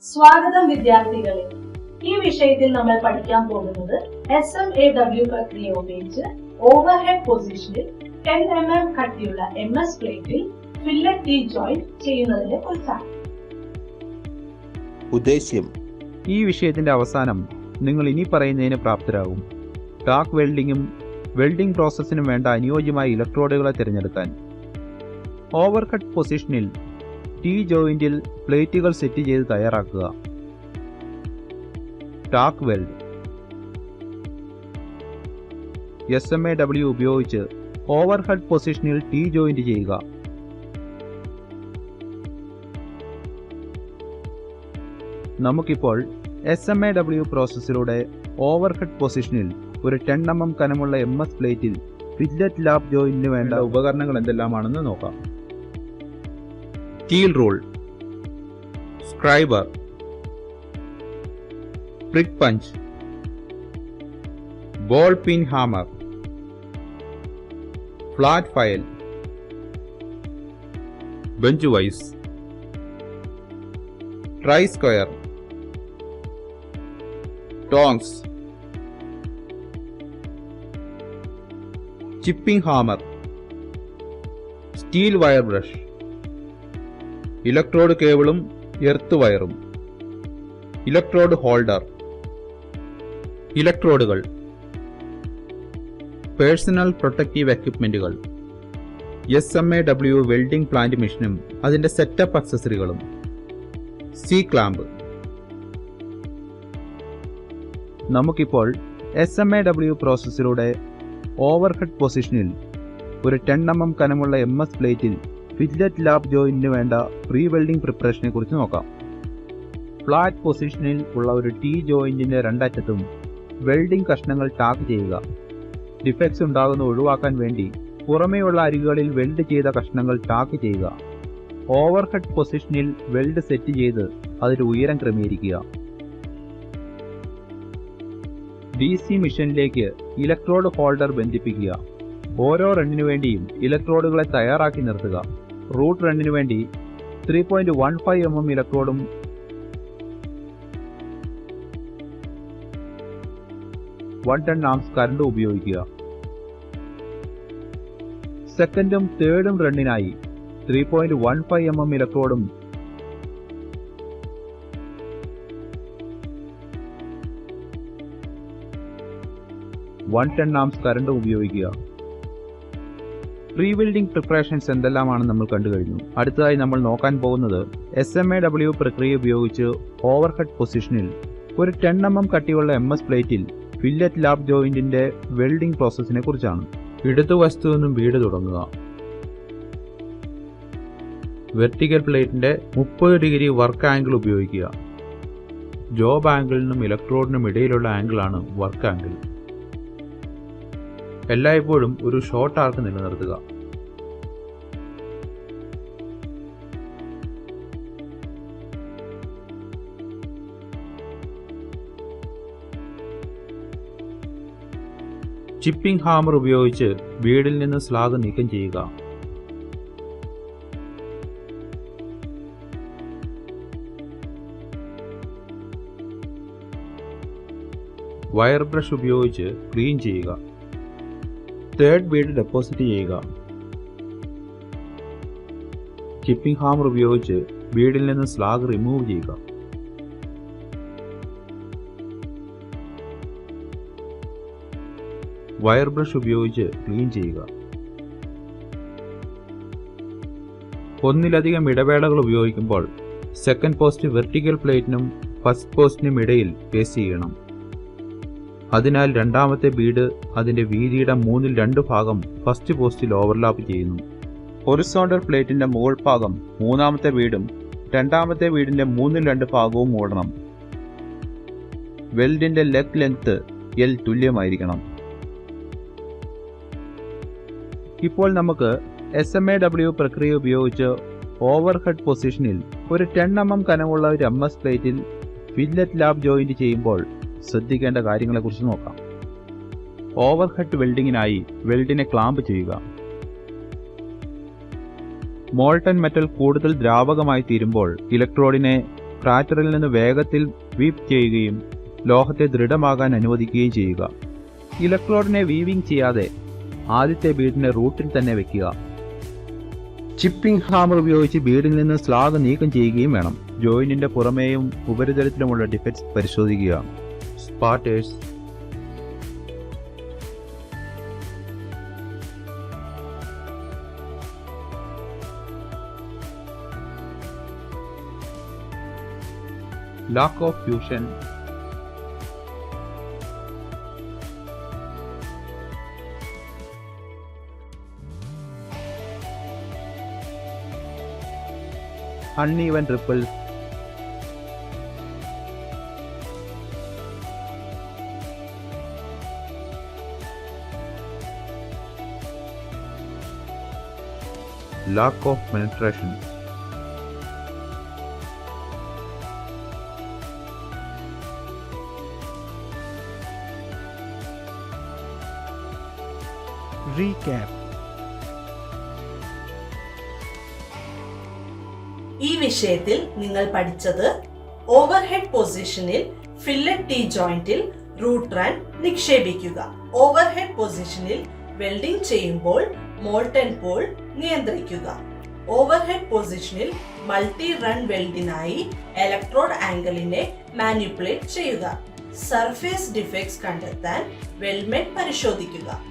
സ്വാഗതം വിദ്യാർത്ഥികളെ. ഈ വിഷയത്തിൽ നമ്മൾ പഠിക്കാൻ പോകുന്നത് SMAW പ്രക്രിയ ഉപയോഗിച്ച് ഓവർഹെഡ് പൊസിഷനിൽ 10 mm കട്ടിയുള്ള MS പ്ലേറ്റിൽ ഫില്ലറ്റ് ടീ ജോയിന്റ് ചെയ്യുന്നതിനെ കുറിച്ചാണ്. ഉദ്ദേശ്യം: ഈ വിഷയത്തിന്റെ അവസാനം നിങ്ങൾ ഇനി പറയുന്നതിന് പ്രാപ്തരാകും. ടാക്ക് വെൽഡിങ്ങും വെൽഡിംഗ് പ്രോസസ്സിനും വേണ്ട അനുയോജ്യമായ ഇലക്ട്രോഡുകളെ തിരഞ്ഞെടുക്കാൻ. ഓവർകട്ട് പൊസിഷനിൽ ടീ ജോയിന്റിൽ പ്ലേറ്റുകൾ സെറ്റ് ചെയ്ത് തയ്യാറാക്കുക. Tack weld. SMAW ഉപയോഗിച്ച് ഓവർഹെഡ് പൊസിഷനിൽ ടീ ജോയിന്റ് ചെയ്യുക. നമുക്കിപ്പോൾ SMAW പ്രോസസ്സിലൂടെ ഓവർഹെഡ് പൊസിഷനിൽ ഒരു 10 mm കനമുള്ള MS പ്ലേറ്റിൽ ഫില്ലറ്റ് ലാപ്പ് ജോയിന്റിന് വേണ്ട ഉപകരണങ്ങൾ എന്തെല്ലാമാണെന്ന് നോക്കാം. Steel rule, scriber, prick punch, ball pin hammer, flat file, bench vice, try square, tongs, chipping hammer, steel wire brush, electrode കേബിളും എർത്ത് വയറും, ഇലക്ട്രോഡ് ഹോൾഡർ. ഇലക്ട്രോഡുകൾ, പേഴ്സണൽ പ്രൊട്ടക്റ്റീവ് എക്യുപ്മെന്റുകൾ, SMAW വെൽഡിംഗ് പ്ലാന്റ് മെഷീനും അതിന്റെ സെറ്റപ്പ് അക്സസറികളും, സി ക്ലാമ്പ്. നമുക്കിപ്പോൾ SMAW പ്രോസസ്സിലൂടെ overhead പൊസിഷനിൽ ഒരു 10 mm കനമുള്ള MS പ്ലേറ്റിൽ ഫില്ലറ്റ് ലാപ്പ് ജോയിന്റിന് വേണ്ട പ്രീ വെൽഡിംഗ് പ്രിപ്പറേഷനെ കുറിച്ച് നോക്കാം. ഫ്ലാറ്റ് പൊസിഷനിൽ ഉള്ള ഒരു ടീ ജോയിന്റിന്റെ രണ്ടറ്റത്തും വെൽഡിംഗ് കഷ്ണങ്ങൾ ടാക്ക് ചെയ്യുക. ഡിഫക്ട്സ് ഉണ്ടാകുന്ന ഒഴിവാക്കാൻ വേണ്ടി പുറമേയുള്ള അരികുകളിൽ വെൽഡ് ചെയ്ത കഷ്ണങ്ങൾ ടാക്ക് ചെയ്യുക. ഓവർഹെഡ് പൊസിഷനിൽ വെൽഡ് സെറ്റ് ചെയ്ത് അതിന്റെ ഉയരം ക്രമീകരിക്കുക. DC മെഷീനിലേക്ക് ഇലക്ട്രോഡ് ഹോൾഡർ ബന്ധിപ്പിക്കുക. ഓരോ റണ്ണിനു വേണ്ടിയും ഇലക്ട്രോഡുകളെ തയ്യാറാക്കി നിർത്തുക. റൂട്ട് റണ്ണിനു വേണ്ടി 3.15 mm ഇലക്ട്രോഡും 110 amps കറണ്ടും ഉപയോഗിക്കുക. സെക്കൻഡും തേർഡും റണ്ണിനായി 3.15 mm ഇലക്ട്രോഡും 110 amps കറണ്ടും ഉപയോഗിക്കുക. പ്രീ വെൽഡിംഗ് പ്രിപ്പറേഷൻസ് എന്തെല്ലാമാണ് നമ്മൾ കണ്ടു കഴിഞ്ഞു. അടുത്തതായി നമ്മൾ നോക്കാൻ പോകുന്നത് SMAW പ്രക്രിയ ഉപയോഗിച്ച് ഓവർഹെഡ് പൊസിഷനിൽ ഒരു 10 mm കട്ടിയുള്ള MS പ്ലേറ്റിൽ ഫില്ലറ്റ് ലാപ്പ് ജോയിന്റിന്റെ വെൽഡിംഗ് പ്രോസസ്സിനെ കുറിച്ചാണ്. ഇടതുവശത്തു നിന്നും വീട് തുടങ്ങുക. വെർട്ടിക്കൽ പ്ലേറ്റിന്റെ 30 ഡിഗ്രി വർക്ക് ആംഗിൾ ഉപയോഗിക്കുക. ജോബ് ആംഗിളിനും ഇലക്ട്രോഡിനും ഇടയിലുള്ള ആംഗിളാണ് വർക്ക് ആംഗിൾ. എല്ലായ്പ്പോഴും ഒരു ഷോർട്ട് ആർക്ക് നിലനിർത്തുക. ചിപ്പിംഗ് ഹാമർ ഉപയോഗിച്ച് ബീഡിൽ നിന്ന് സ്ലാഗ് നീക്കം ചെയ്യുക. വയർ ബ്രഷ് ഉപയോഗിച്ച് ക്ലീൻ ചെയ്യുക. തേർഡ് ബീഡ് ഡെപ്പോസിറ്റ് ചെയ്യുക. ചിപ്പിംഗ് ഹാമർ ഉപയോഗിച്ച് ബീഡിൽ നിന്ന് സ്ലാഗ് റിമൂവ് ചെയ്യുക. വയർ ബ്രഷ് ഉപയോഗിച്ച് ക്ലീൻ ചെയ്യുക. ഒന്നിലധികം ഇടവേളകൾ ഉപയോഗിക്കുമ്പോൾ സെക്കൻഡ് പോസ്റ്റ് വെർട്ടിക്കൽ പ്ലേറ്റിനും ഫസ്റ്റ് പോസ്റ്റിനും ഇടയിൽ പ്ലേസ് ചെയ്യണം. അതിനാൽ രണ്ടാമത്തെ ബീഡ് അതിന്റെ വീതിയുടെ 2/3 ഭാഗം ഫസ്റ്റ് പോസ്റ്റിൽ ഓവർലാപ്പ് ചെയ്യുന്നു. ഹൊറിസോണ്ടൽ പ്ലേറ്റിന്റെ മുകൾ ഭാഗം മൂന്നാമത്തെ ബീഡും രണ്ടാമത്തെ ബീഡിന്റെ 3/2 ഭാഗവും മൂടണം. വെൽഡിന്റെ ലെഗ് ലെങ്ത് L തുല്യമായിരിക്കണം. ഇപ്പോൾ നമുക്ക് SMAW പ്രക്രിയ ഉപയോഗിച്ച് ഓവർഹെഡ് പൊസിഷനിൽ ഒരു 10 mm കനമുള്ള ഒരു MS പ്ലേറ്റിൽ ഫില്ലറ്റ് ലാപ്പ് ജോയിന്റ് ചെയ്യുമ്പോൾ ശ്രദ്ധിക്കേണ്ട കാര്യങ്ങളെക്കുറിച്ച് നോക്കാം. ഓവർഹെഡ് വെൽഡിങ്ങിനായി വെൽഡിനെ ക്ലാമ്പ് ചെയ്യുക. മോൾട്ടൺ മെറ്റൽ കൂടുതൽ ദ്രാവകമായി തീരുമ്പോൾ ഇലക്ട്രോഡിനെ ക്രാറ്ററിൽ നിന്ന് വേഗത്തിൽ വീപ്പ് ചെയ്യുകയും ലോഹത്തെ ദൃഢമാകാൻ അനുവദിക്കുകയും ചെയ്യുക. ഇലക്ട്രോഡിനെ വീവിംഗ് ചെയ്യാതെ ആദ്യത്തെ ബീഡിനെ റൂട്ടിൽ തന്നെ വെക്കുക. ചിപ്പിംഗ് ഹാമർ ഉപയോഗിച്ച് ബീഡിൽ നിന്ന് സ്ലാഗ് നീക്കം ചെയ്യുകയും വേണം. ജോയിന്റിന്റെ പുറമേയും ഉപരിതലത്തിലുമുള്ള ഡിഫക്ട്സ് പരിശോധിക്കുക. Spatters, lack of fusion, uneven ripples, lack of penetration, recap. ഈ വിഷയത്തിൽ നിങ്ങൾ പഠിച്ചത് ഓവർഹെഡ് പൊസിഷനിൽ ഫില്ലറ്റ് ടീ ജോയിന്റിൽ റൂട്ട് റൺ നിക്ഷേപിക്കുക. ഓവർഹെഡ് പൊസിഷനിൽ വെൽഡിംഗ് ചെയ്യുമ്പോൾ മോൾട്ടൺ പോൾ നിയന്ത്രിക്കുക. ഓവർഹെഡ് പൊസിഷനിൽ മൾട്ടി റൺ വെൽഡിനായി ഇലക്ട്രോഡ് ആംഗിളിനെ മാനിപ്പുലേറ്റ് ചെയ്യുക. സർഫേസ് ഡിഫക്ട്സ് കണ്ടെത്താൻ വെൽമെറ്റ് പരിശോധിക്കുക.